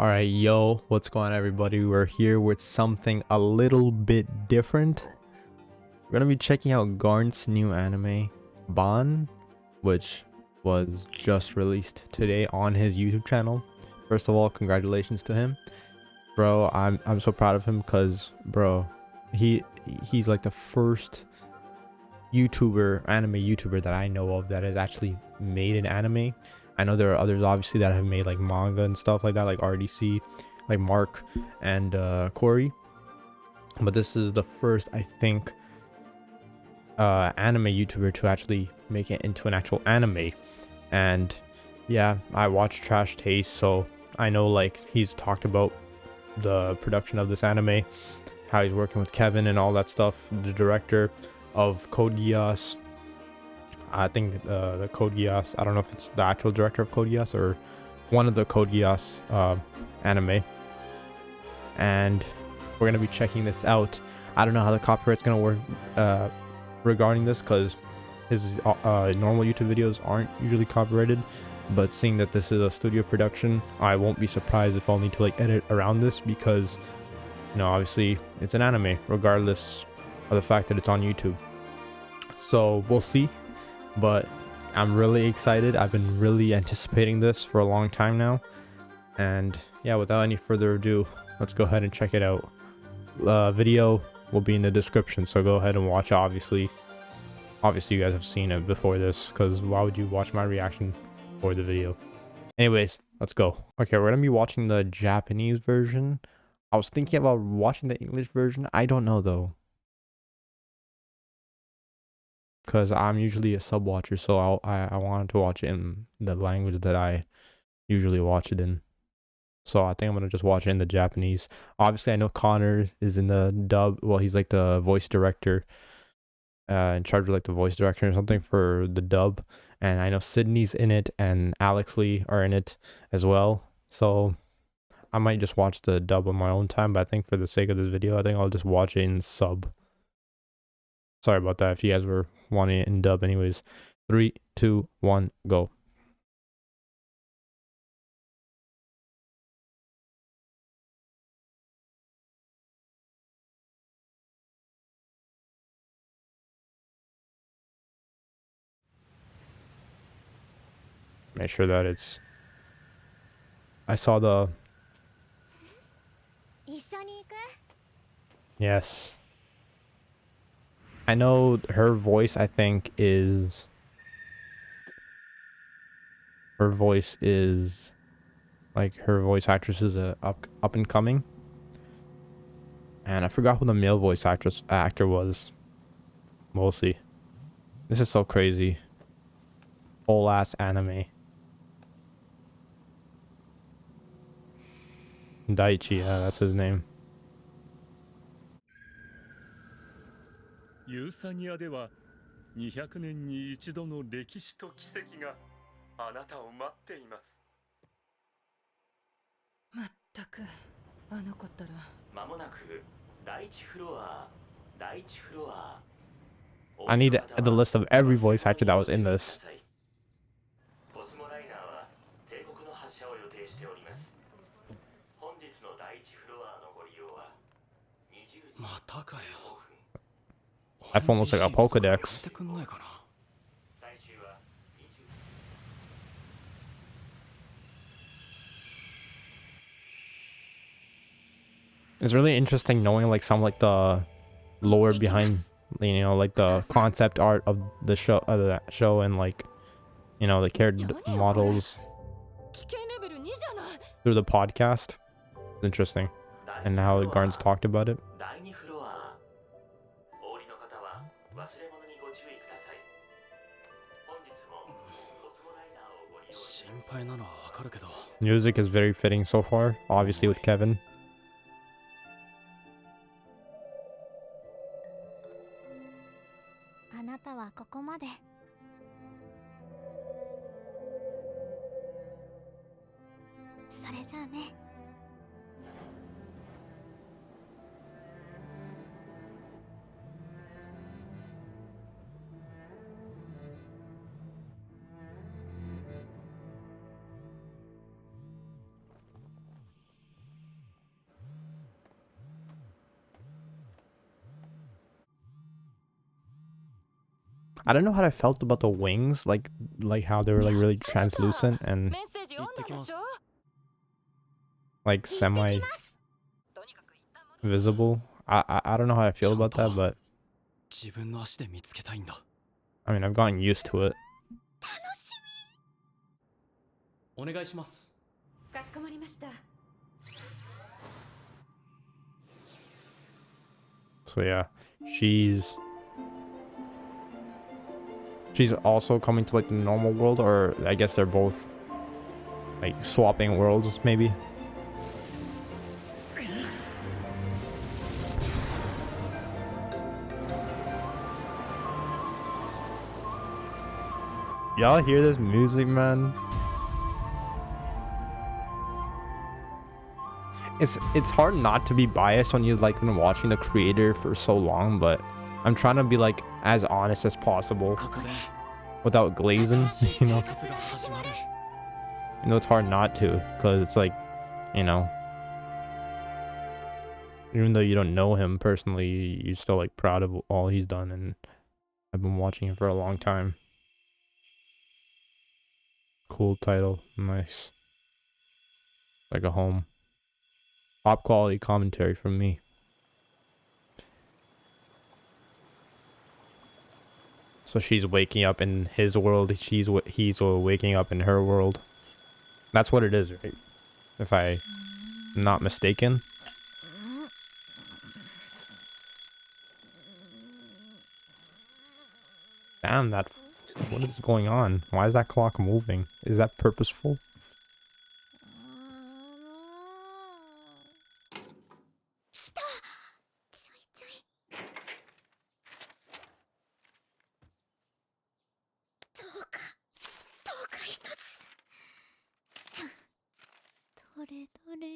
All right, yo, what's going on, everybody? We're here with something a little bit different. We're gonna be checking out GARNT's new anime, Bâan, which was just released today on his YouTube channel. First of all, congratulations to him, bro. I'm so proud of him because, bro, he's like the first anime YouTuber that I know of that has actually made an anime. I know there are others obviously that have made like manga and stuff like that, like RDC, like Mark and Corey, but this is the first, I think, anime YouTuber to actually make it into an actual anime. And yeah, I watched Trash Taste, so I know like he's talked about the production of this anime, how he's working with Kevin and all that stuff, the director of Code Geass. I think the Code Geass, I don't know if it's the actual director of Code Geass or one of the Code Geass anime. And we're going to be checking this out. I don't know how the copyright's going to work regarding this, because his normal YouTube videos aren't usually copyrighted. But seeing that this is a studio production, I won't be surprised if I'll need to like edit around this, because, you know, obviously it's an anime regardless of the fact that it's on YouTube. So we'll see. But I'm really excited. I've been really anticipating this for a long time now. And yeah, without any further ado, let's go ahead and check it out. Video will be in the description, so go ahead and watch it. Obviously you guys have seen it before this, because why would you watch my reaction for the video? Anyways, let's go. Okay, we're gonna be watching the Japanese version. I was thinking about watching the English version. I don't know though, because I'm usually a sub watcher, so I wanted to watch it in the language that I usually watch it in. So I think I'm gonna just watch it in the Japanese. Obviously, I know Connor is in the dub. Well, he's like the voice director, in charge of like the voice direction or something for the dub. And I know Sydney's in it and Alex Lee are in it as well. So I might just watch the dub on my own time, but I think for the sake of this video, I think I'll just watch it in sub. Sorry about that if you guys were wanting it in dub. Anyways, 3, 2, 1, go. Make sure that it's... I saw the... Yes. I know her voice, I think, is... Her voice is... Like, her voice actress is up and coming. And I forgot who the male voice actor was. We'll see. This is so crazy. Whole ass anime. Daichi, yeah, that's his name. ユーサニアでは200年に一度の歴史と奇跡があなたを待っています。まったくあの子ったら。まもなく第一フロア。 I need the list of every voice actor that was in this. コスモライナーは帝国の発射を予定しております。本日の第一フロアのご利用は20時。またかよ。 That phone looks like a Pokedex. It's really interesting knowing like some like the lore behind, you know, like the concept art of the show, and like, you know, the character models through the podcast. It's interesting, and how GARNT's talked about it. Music is very fitting so far, obviously with Kevin. I don't know how I felt about the wings, like how they were like really translucent and メッセージ読んだでしょ like 行ってきま semi すとにかく一旦戻る visible. I don't know how I feel about that, but 自分の足で見つけたいんだ。 I mean I've gotten used to it. 楽しお願いします。みかしこまりました So yeah, she's also coming to like the normal world, or I guess they're both like swapping worlds maybe. Y'all hear this music, man? It's hard not to be biased when you've like been watching the creator for so long, but I'm trying to be like as honest as possible ここで without glazing, 新しい you know. 生活が始まる。 You know, it's hard not to, because it's like, you know, even though you don't know him personally, you're still like proud of all he's done, and I've been watching him for a long time. Cool title, nice. Like a home. Top quality commentary from me. So she's waking up in his world, he's waking up in her world. That's what it is, right? If I'm not mistaken. Damn, that... What is going on? Why is that clock moving? Is that purposeful? 来たちょいちょいどうか一つどれどれ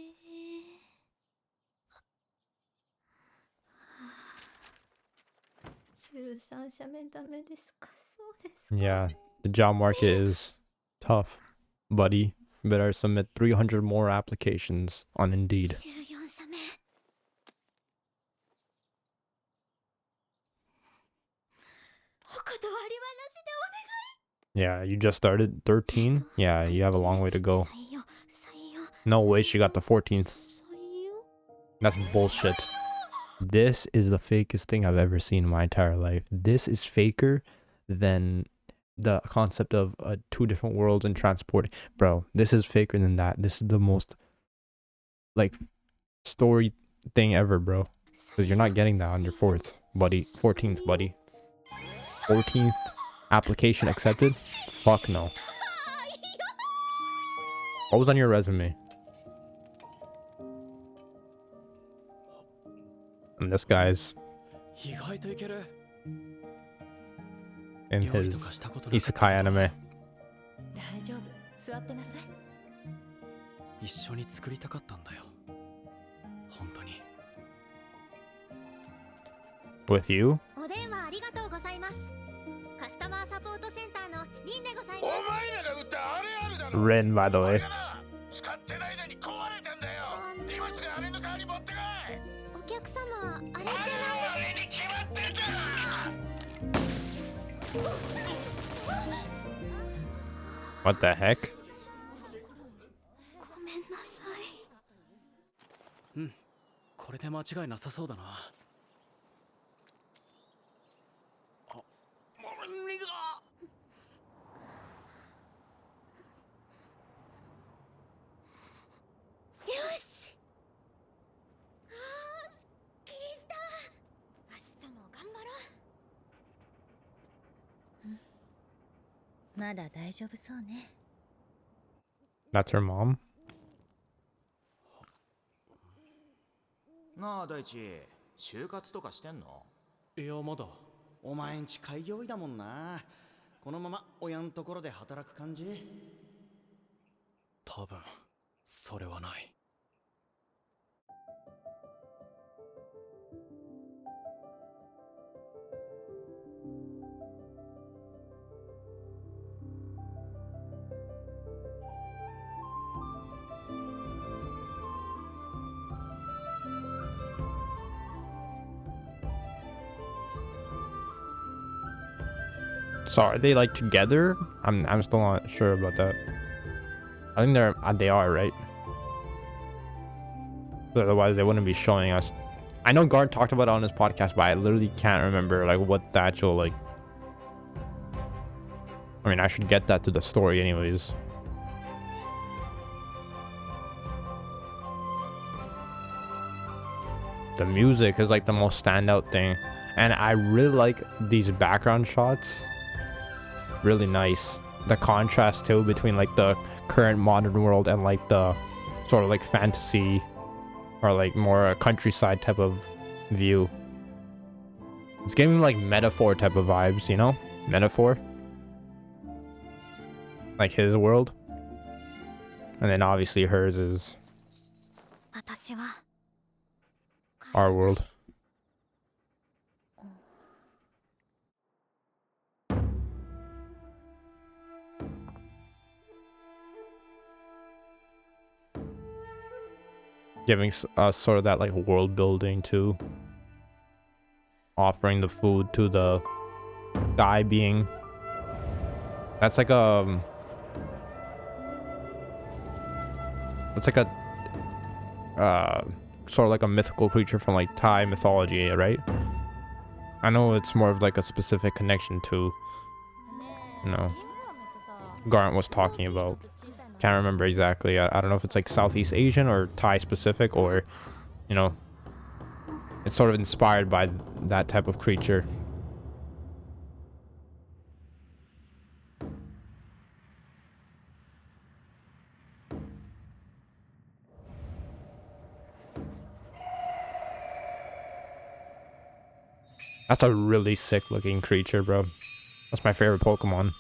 13社目ダメですかそうですか Yeah, the job market is tough, buddy. You better submit 300 more applications on Indeed. 14社目お断りはなしでお願い Yeah, you just started 13? Yeah, you have a long way to go. 採用 No way she got the 14th. 採用 That's bullshit. This is the fakest thing I've ever seen in my entire life. This is faker than the concept of two different worlds and transporting. Bro, this is faker than that. This is the most, like, story thing ever, bro. Because you're not getting that on your 4th, buddy. 14th, buddy. 14th application accepted? Fuck no. What was on your resume? And this guy's 意外といける。 in 料理 his とかしたことなかったけど isekai anime. 大丈夫座ってなさい一緒に作りたかったんだよ。本当に。 With you? お電話ありがとうございますカスタマーサポートセンターのリンでございおま前らが打ったあれあるだろ Rin, by the あ way. れがな使ってない間に壊れたんだよ今すぐあれの代わり持ってこいすお客様あれってあれに決まってんだ What the heck? ごめんなさいこれで間違いなさそうだな。あ、よしあーすっきりした明日も頑張ろうまだ大丈夫そうね That's her mom? なあ大地就活とかしてんのいやまだ。お前んち開業医だもんなこのまま親んところで働く感じ多分それはない。So are they like together? I'm still not sure about that. I think they are, right? Otherwise they wouldn't be showing us. I know GARNT talked about it on his podcast, but I literally can't remember like what the actual like. I mean, I should get that to the story anyways. The music is like the most standout thing, and I really like these background shots. Really nice. The contrast too between like the current modern world and like the sort of like fantasy or like more a countryside type of view. It's giving me like metaphor type of vibes, you know? Metaphor. Like his world. And then obviously hers is 私は our world. Giving us sort of that like world building too. Offering the food to the guy being. That's like a. It's like a. Sort of like a mythical creature from like Thai mythology, right? I know it's more of like a specific connection to, you know, GARNT was talking about. Can't remember exactly. I don't know if it's like Southeast Asian or Thai specific, or, you know, it's sort of inspired by that type of creature. That's a really sick looking creature, bro. That's my favorite Pokemon.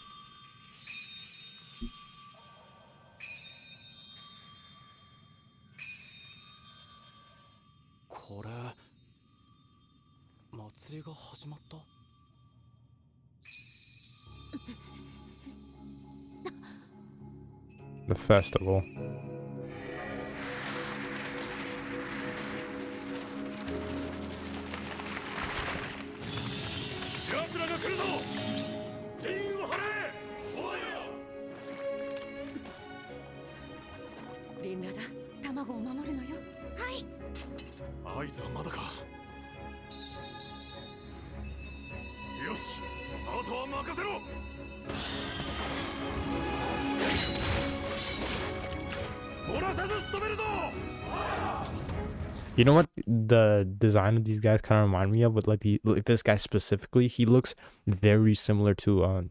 The festival. 奴らが来るぞ。全員を張れ。おい。リンラだ。卵を守るのよ。はい。合図はまだか。よし。あとは任せろ。 You know what the design of these guys kind of remind me of? With like this guy specifically, he looks very similar to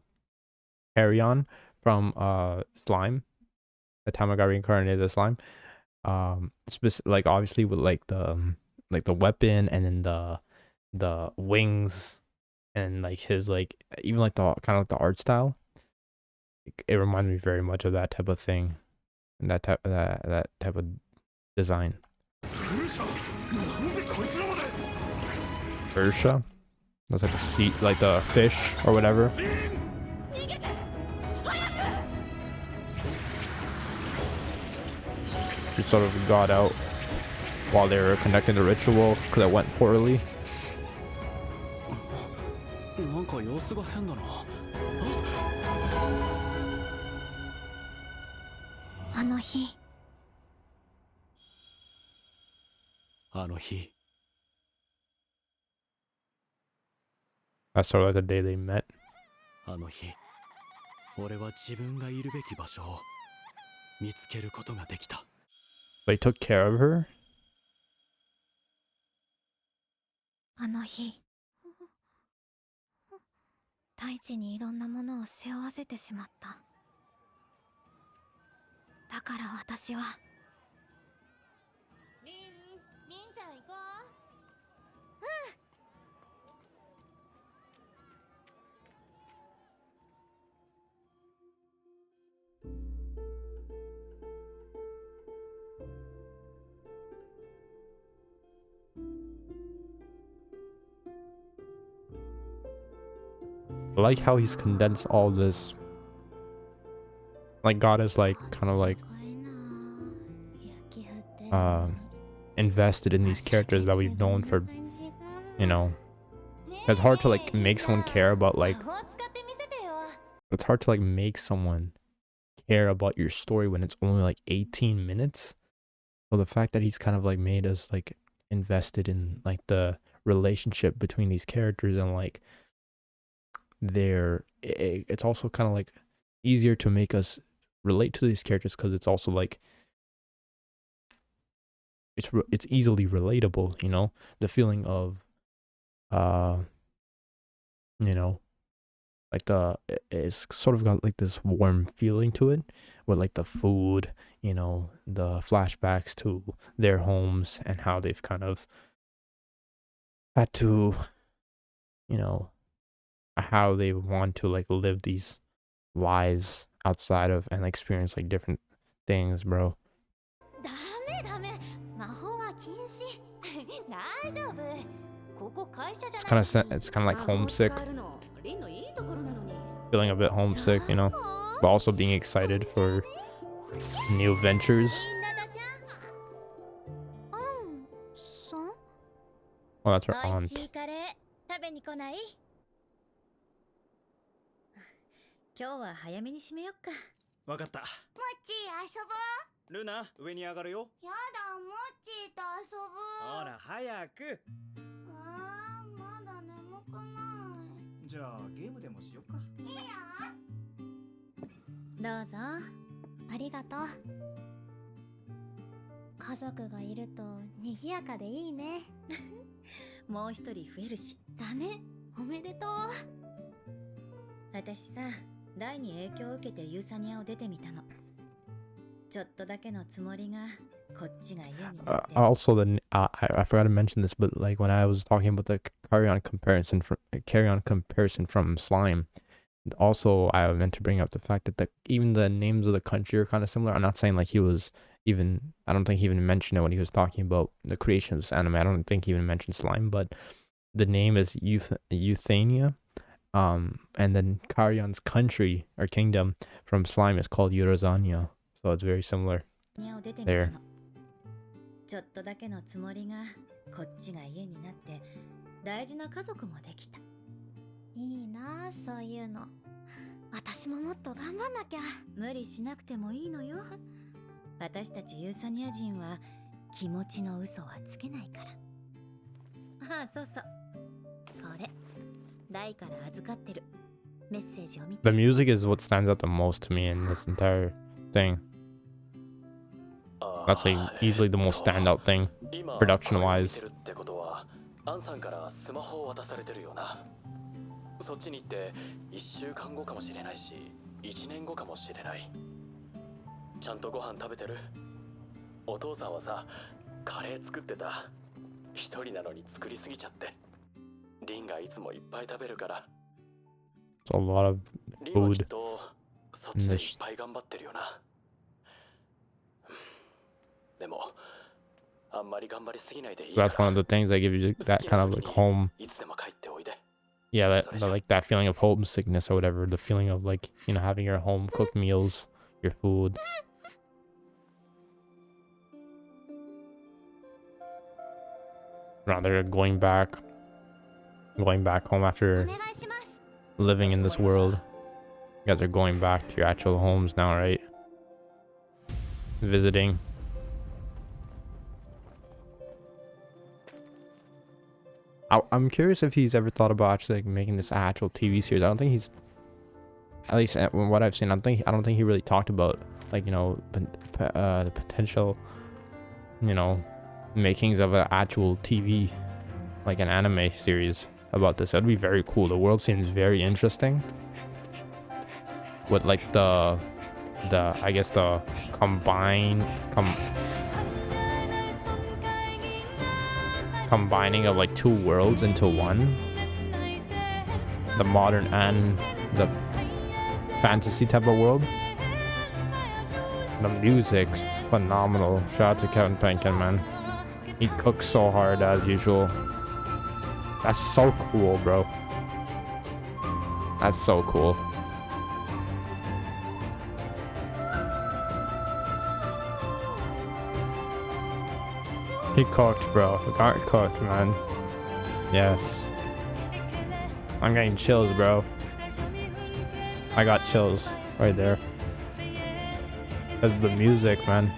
Arion from Slime. The time I got reincarnated as Slime. Like obviously with like the weapon and then the wings and like his like even like the kind of like the art style. It reminds me very much of that type of thing. And that type of design. Ursha? That's like a sea, like the fish or whatever. She sort of got out while they were conducting the ritual because it went poorly. なんか様子が変だな。あの日。あの日。 That's sort of like the day they met. あの日、俺は自分がいるべき場所を見つけることができた。They took care of her? あの日、大地にいろんなものを背負わせてしまった。だから私は。りんちゃん行こう。I like how he's condensed all this. Like God is like kind of like invested in these characters that we've known for, you know. It's hard to like make someone care about like it's hard to like make someone care about your story when it's only like 18 minutes. So the fact that he's kind of like made us like invested in like the relationship between these characters and like it's also kind of like easier to make us relate to these characters because it's also like it's easily relatable, you know, the feeling of you know, like it's sort of got like this warm feeling to it with like the food, you know, the flashbacks to their homes and how they've kind of had to, you know, how they want to like live these lives outside of and like experience like different things, bro. ダメダメ魔法は禁止大丈夫ここ会社じゃないし It's kind of like homesick, 魔法使えるのリンのいいところなのに feeling a bit homesick, you know, but also being excited for new ventures. みんなだじゃんうんさん Well, that's her 美 aunt. 味しいカレー食べに来ない今日は早めに締めよっかわかった。もっち遊ぼうルナ、上に上がるよ。やだもっちと遊ぶほら、早く。まだ眠くないじゃあ、ゲームでもしよっか。いいよどうぞありがとう家族がいると賑やかでいいねもう一人増えるしだねおめでとう私さ大に影響を受けてユーサニアを出てみたのちょっとだけのつもりがこっちが家になって Also, I forgot to mention this, but like when I was talking about the carry-on comparison from Slime, also I meant to bring up the fact that even the names of the country are kind of similar. I'm not saying like I don't think he even mentioned it when he was talking about the creation of this anime. I don't think he even mentioned Slime, but the name is Euthania. And then Carrion's country or kingdom from Slime is called Eurozania. So it's very similar there. ちょっとだけのつもりがこっちが家になって大事な家族もできたいいなそういうの私ももっと頑張んなきゃ無理しなくてもいいのよ私たちユーサニア人は気持ちの嘘はつけないからああそうそうこれ大から預かってるメッセージを見て The music is what stands out the most to me in this entire thing. That's like easily the most standout thing, production-wise. アンさんからスマホを渡されてるよな。そっちに行って1週間後かもしれないし、1年後かもしれない。ちゃんとご飯食べてる？お父さんはさ、カレー作ってた。一人なのに作りすぎちゃって。リンがいつもいっぱい食べるから。It's a lot of リンはきっ food. とそっちでいっぱい頑張ってるよな。でも。That's one of the things that give you that kind of like home. Yeah, that like that feeling of homesickness or whatever. The feeling of like, you know, having your home cooked meals, your food. Rather going back home after living in this world. You guys are going back to your actual homes now, right? Visiting. I'm curious if he's ever thought about actually like making this actual TV series. I don't think he's, at least from what I've seen, I don't think he really talked about like, you know, the potential, you know, makings of an actual TV, like an anime series about this. That'd be very cool. The world seems very interesting. With like the I guess the combining of like two worlds into one, the modern and the fantasy type of world. The music's phenomenal. Shout out to Kevin Penkin, man. He cooks so hard as usual. That's so cool, bro. That's so cool. He cooked, bro. GARNT cooked, man. Yes. I'm getting chills, bro. I got chills right there. That's the music, man.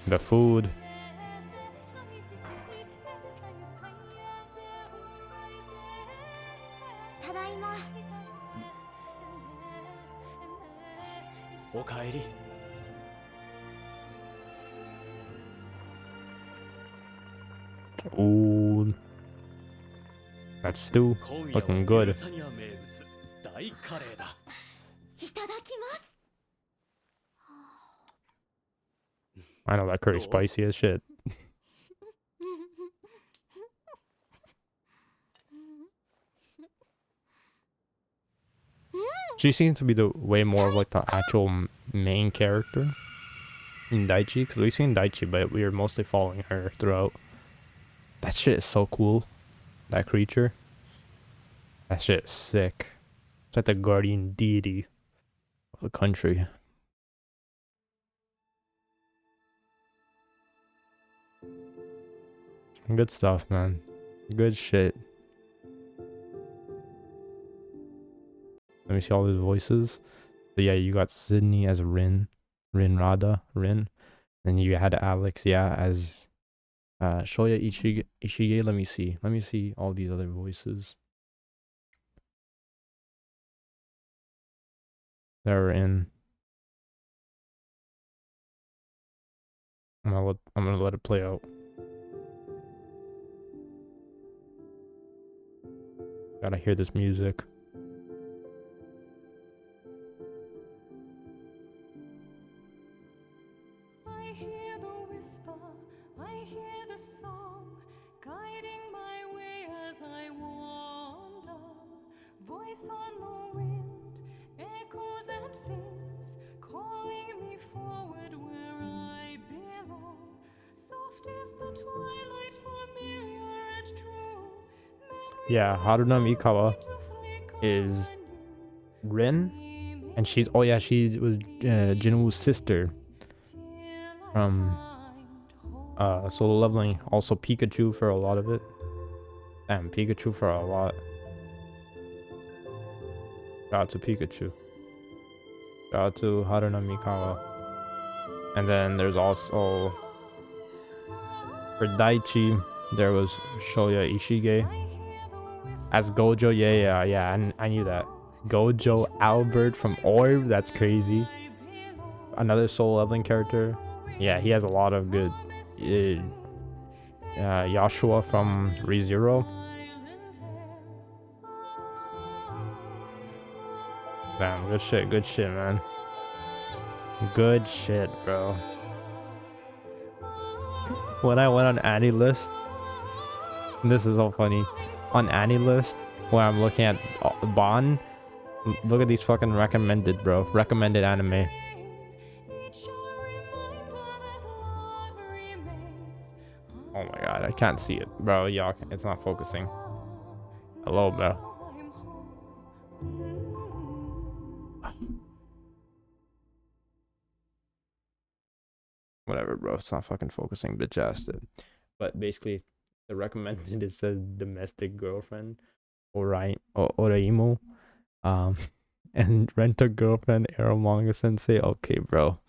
The food. ただいま。おかえり。 Ooh. That stew looking good. いただきます。 I know that curry spicy as shit. She seems to be the way more of like the actual main character in Daichi, because we've seen Daichi, but we were mostly following her throughout. That shit is so cool. That creature. That shit is sick. It's like the guardian deity of the country. Good stuff, man. Good shit. Let me see all his voices. So yeah, you got Sydney as Rin. Rin. Then you had Alex, yeah, as Shoya Ishige. Let me see all these other voices. They're in. I'm gonna let it play out. Gotta hear this music. I hear the whisper, I hear the song, guiding my way as I wander. Voice on the wind, echoes and sings, calling me forward where I belong. Soft is the twilight, familiar and true. Yeah, Haruna Mikawa is Rin, and she was Jinwoo's sister from Solo Leveling. Also Pikachu for a lot of it. Damn, Pikachu for a lot. Shout out to Pikachu. Shout out to Haruna Mikawa. And then there's also for Daichi, there was Shoya Ishige as Gojo. Yeah, I knew that. Gojo Albert from Orb, that's crazy. Another Soul Leveling character. Yeah, he has a lot of good. Yashua from ReZero. Damn, good shit, man. Good shit, bro. When I went on AniList, this is so funny. On AniList, when I'm looking at Bâan, look at these fucking recommended, bro. Recommended anime. Oh my god, I can't see it, bro. Y'all, it's not focusing. Hello, bro. Whatever, bro. It's not fucking focusing, bitch ass. But basically, the recommended it says domestic girlfriend, Oraimo, and rent a girlfriend, Arrow Manga Sensei. Okay, bro.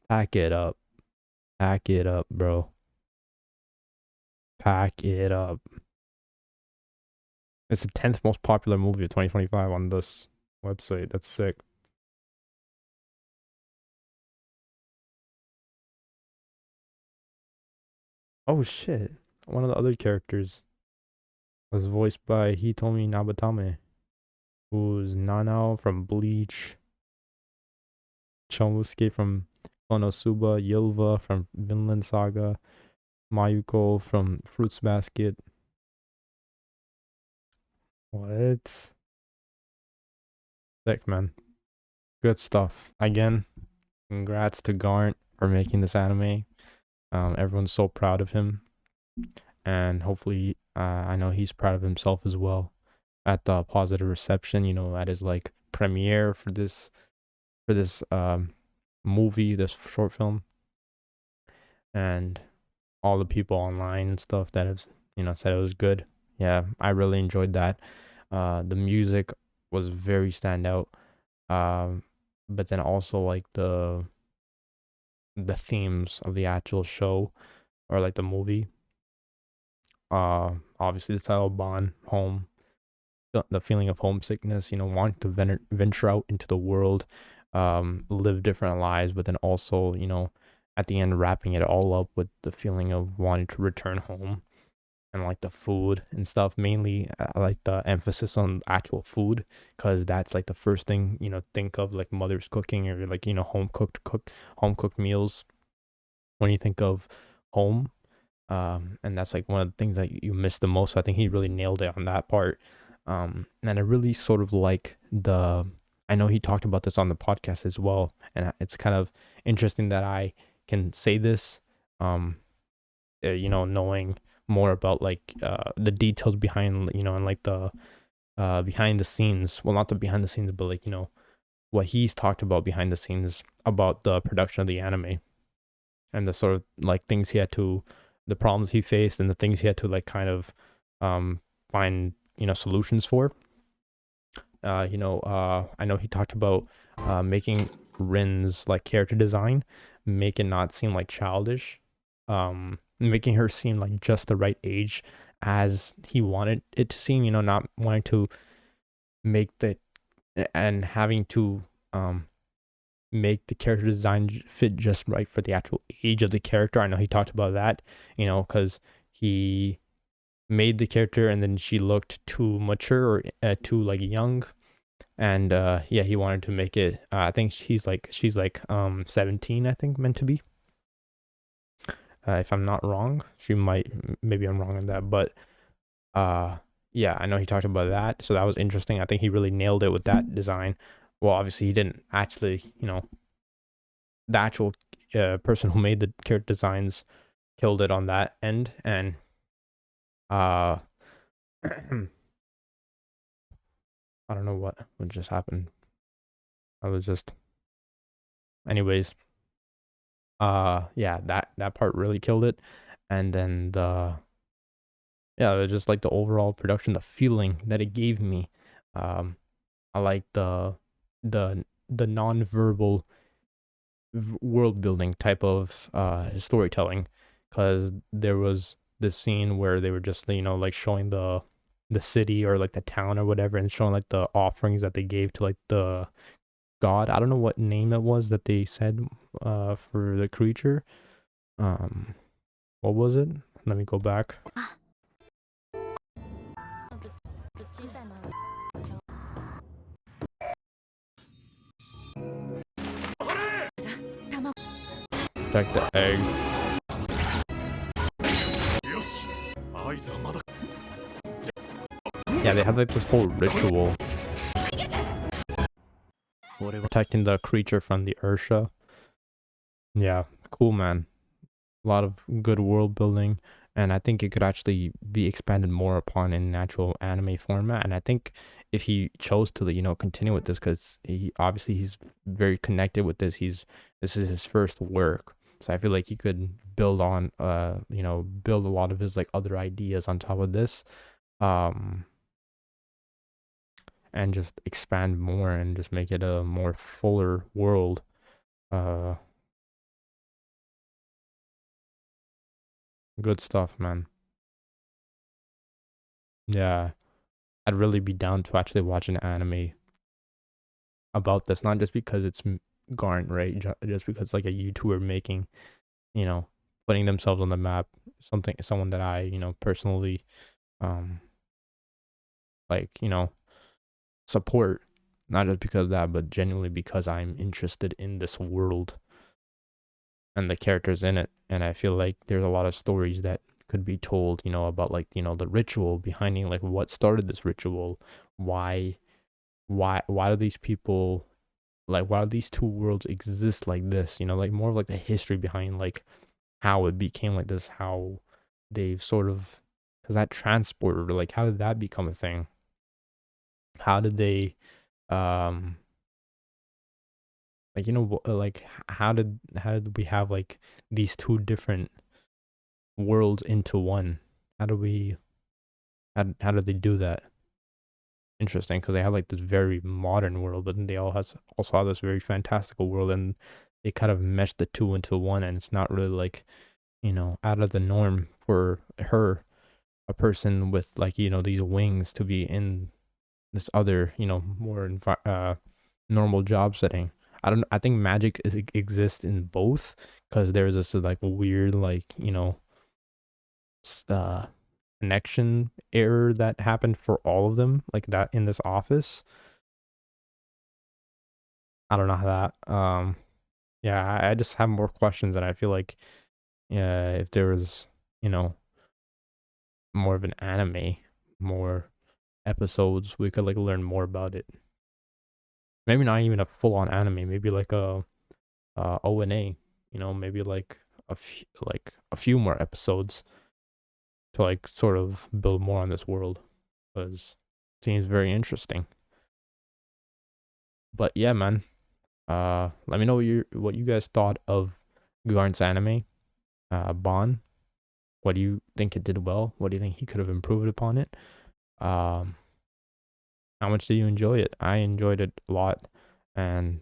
Pack it up, bro. Pack it up. It's the 10th most popular movie of 2025 on this website. That's sick. Oh shit. One of the other characters was voiced by Hitomi Nabatame, who's Nanao from Bleach, Chomusuke from Konosuba, Yilva from Vinland Saga, Mayuko from Fruits Basket. What? Sick, man. Good stuff. Again, congrats to GARNT for making this anime. Everyone's so proud of him, and hopefully I know he's proud of himself as well at the positive reception, you know, at his like premiere for this for this movie, this short film, and all the people online and stuff that have said it was good. Yeah, I really enjoyed that. The music was very standout. But then also like the themes of the actual show or like the movie. Obviously the title Bâan, home, the feeling of homesickness, wanting to venture out into the world, live different lives, but then also, at the end wrapping it all up with the feeling of wanting to return home and like the food and stuff. Mainly, I like the emphasis on actual food because that's like the first thing think of, like mother's cooking or like home cooked meals when you think of home. And that's like one of the things that you miss the most. So I think he really nailed it on that part. And I really sort of like I know he talked about this on the podcast as well, and it's kind of interesting that I can say this, knowing more about like the details behind, and like the behind the scenes. Well, not the behind the scenes, but like what he's talked about behind the scenes about the production of the anime and the sort of like things he had to, the problems he faced and the things he had to like kind of find solutions for. I know he talked about making Rin's like character design, make it not seem like childish, making her seem like just the right age as he wanted it to seem, not wanting to make the and having to make the character design fit just right for the actual age of the character. I know he talked about that, because he made the character and then she looked too mature or too like young, and yeah, he wanted to make it. I think she's like 17, I think, meant to be. If I'm not wrong, maybe I'm wrong on that, but yeah, I know he talked about that, so that was interesting. I think he really nailed it with that design. Well, obviously he didn't actually, the actual person who made the character designs killed it on that end, and I don't know what just happened. I was just, anyways, yeah, that part really killed it, and then yeah, it was just like the overall production, the feeling that it gave me. I like the non-verbal world building type of storytelling, because there was this scene where they were just like showing the city or like the town or whatever, and showing like the offerings that they gave to like the god. I don't know what name it was that they said for the creature. What was it? Let me go back. Check the egg. よし合図はまだ Yeah, they have like this whole ritual protecting the creature from the Ursha. Yeah, cool, man. A lot of good world building, and I think it could actually be expanded more upon in natural anime format. And I think if he chose to continue with this, because he's very connected with this, this is his first work, so I feel like he could build on build a lot of his like other ideas on top of this, and just expand more and just make it a more fuller world. Good stuff, man. Yeah, I'd really be down to actually watch an anime about this, not just because it's GARNT, right? Just because like a YouTuber making, putting themselves on the map, someone that I, personally, like, support, not just because of that, but genuinely because I'm interested in this world and the characters in it. And I feel like there's a lot of stories that could be told, about like, the ritual behind like what started this ritual, why do these people, like, why do these two worlds exist like this, like more of like the history behind like how it became like this, how they've sort of, because that transporter, like how did that become a thing, how did they Like, you know, like how did we have like these two different worlds into one? How do we how did they do that? Interesting, because they have like this very modern world, but then they also have this very fantastical world, and they kind of mesh the two into one, and it's not really like, you know, out of the norm for her, a person with like, you know, these wings to be in this other, you know, more normal job setting. I think magic exists in both, because there's this like weird like, you know, connection error that happened for all of them, like that in this office. I don't know how that. Yeah, I just have more questions, and I feel like, yeah, if there was, you know, more of an anime, more episodes, we could like learn more about it. Maybe not even a full on anime, maybe like a ONA, you know, maybe like a few more episodes to like sort of build more on this world, because it seems very interesting. But yeah, man. Let me know what you guys thought of Garnt's anime, Bâan. What do you think it did well? What do you think he could have improved upon it? Um, how much did you enjoy it? I enjoyed it a lot, and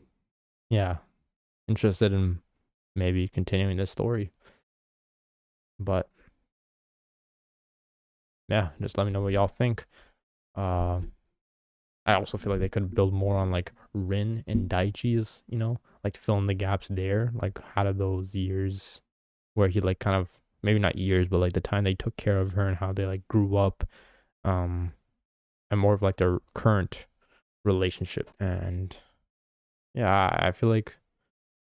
yeah, interested in maybe continuing this story. But yeah, just let me know what y'all think. Uh, I also feel like they could build more on like Rin and Daichi's, you know, like to fill in the gaps there. Like, how did those years where he like kind of, maybe not years, but like the time they took care of her and how they like grew up, um, and more of like their current relationship. And yeah, I feel like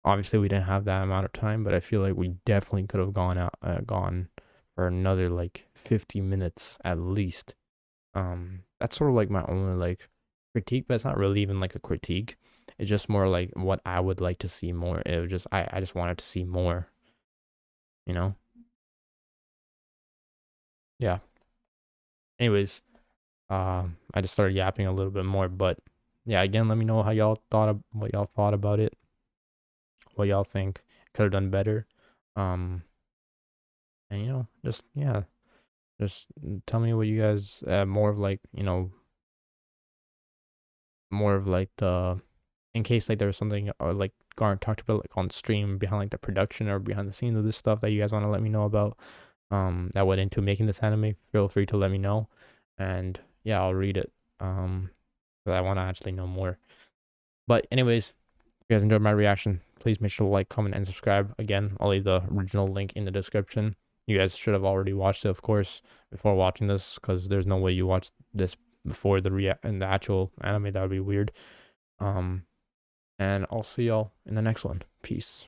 obviously we didn't have that amount of time, but I feel like we definitely could have gone for another like 50 minutes at least. That's sort of like my only like critique, but it's not really even like a critique. It's just more like what I would like to see more. It was just I just wanted to see more, you know? Yeah. Anyways, I just started yapping a little bit more, but yeah, again, let me know how y'all thought of what y'all thought about it, what y'all think could have done better. Um, and you know, just yeah, just tell me what you guys more of like, you know, more of like the, in case like there was something or like Garnt talked about like on stream behind like the production or behind the scenes of this stuff that you guys want to let me know about, that went into making this anime. Feel free to let me know, and yeah, I'll read it. But I want to actually know more. But anyways, if you guys enjoyed my reaction, please make sure to like, comment, and subscribe. Again, I'll leave the original link in the description. You guys should have already watched it, of course, before watching this, because there's no way you watch this before the actual anime. That would be weird. And I'll see y'all in the next one. Peace.